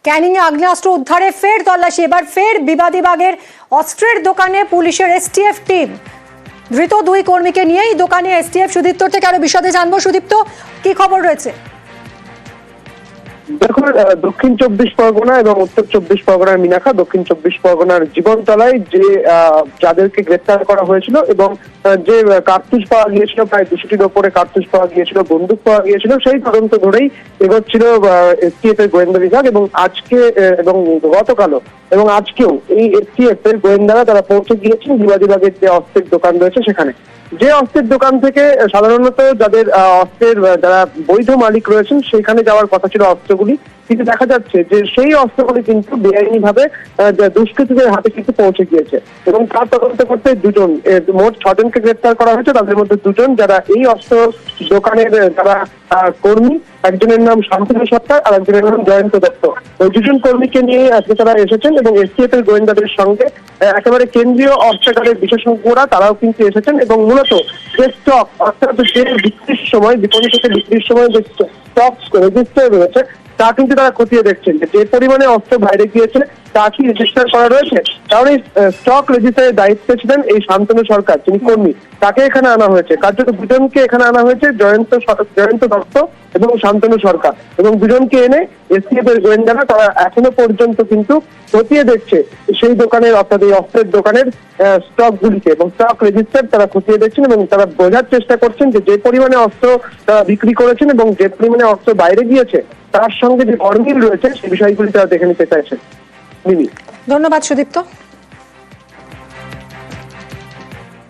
ক্যানিংয়ে আগ্নেয়াস্ত্র উদ্ধারে ফের তল্লাশি, এবার ফের বিবাদী বাগের অস্ত্রের দোকানে পুলিশের এসটিএফ টিম। ধৃত দুই কর্মীকে নিয়েই দোকানে এসটিএফ। সুদীপ্তর থেকে আরো বিশদে জানবো। সুদীপ্ত, কি খবর রয়েছে? দেখুন, দক্ষিণ 24 পরগনা এবং উত্তর 24 পরগনার মিনাখা, দক্ষিণ 24 পরগনার জীবনতলায় যে যাদেরকে গ্রেপ্তার করা হয়েছিল এবং যে কার্তুজ পাওয়া গিয়েছিল, প্রায় 200টির ওপরে কার্তুজ পাওয়া গিয়েছিল, বন্দুক পাওয়া গিয়েছিল, সেই তদন্ত ধরেই এগোচ্ছিল এসটিএফ এর গোয়েন্দা বিভাগ। এবং আজকে এবং গতকালও এবং আজকেও এই এসটিএফ এর গোয়েন্দারা তারা পৌঁছে গিয়েছেন বিবাদী বাগের যে অস্ত্রের দোকান রয়েছে সেখানে। যে অস্ত্রের দোকান থেকে সাধারণত যাদের অস্ত্রের যারা বৈধ মালিক রয়েছেন সেখানে যাওয়ার কথা ছিল অস্ত্রগুলি, কিন্তু দেখা যাচ্ছে যে সেই অস্ত্রগুলি কিন্তু বেআইনি ভাবে দুষ্কৃতীদের হাতে কিন্তু পৌঁছে গিয়েছে। এবং তার তদন্ত করতে দুজন, মোট 6 জনকে গ্রেপ্তার করা হয়েছে। তাদের মধ্যে দুজন যারা এই অস্ত্র দোকানের যারা কর্মী, একজনের নাম শান্তনু সরকার আর একজনের নাম জয়ন্ত দত্ত। ওই দুজন কর্মীকে নিয়ে আজকে তারা এসেছেন এবং এসটিএফ এর গোয়েন্দাদের সঙ্গে একেবারে কেন্দ্রীয় অস্ত্রাগারের বিশেষজ্ঞরা তারাও কিন্তু এসেছেন। এবং মূলত যে স্টক, অর্থাৎ যে বিক্রির সময়, বিপণী থেকে বিক্রির সময় যে স্টক রেজিস্টার রয়েছে তা কিন্তু তারা খতিয়ে দেখছেন যে পরিমাণে অস্ত্র বাইরে গিয়েছে তা কি রেজিস্টার করা রয়েছে। কারণ এই স্টক রেজিস্টারের দায়িত্বে ছিলেন এই শান্তনু সরকার, যিনি কর্মী, তাকে এখানে আনা হয়েছে। কার্যত দুজনকে এখানে আনা হয়েছে, জয়ন্ত দত্ত এবং শান্তনু সরকার, এবং দুজনকে এনে এসটিএফ এর গোয়েন্দারা তারা এখনো পর্যন্ত কিন্তু খতিয়ে দেখছে সেই দোকানের, অর্থাৎ এই অস্ত্রের দোকানের স্টক গুলিকে এবং স্টক রেজিস্টার তারা খতিয়ে দেখছেন। এবং তারা বোঝার চেষ্টা করছেন যে পরিমাণে অস্ত্র তারা বিক্রি করেছেন এবং যে পরিমাণে অস্ত্র বাইরে গিয়েছে তার সঙ্গে যে অমিল রয়েছে সেই বিষয়গুলি তারা দেখে নিতে চাইছেন। ধন্যবাদ সুদীপ্ত।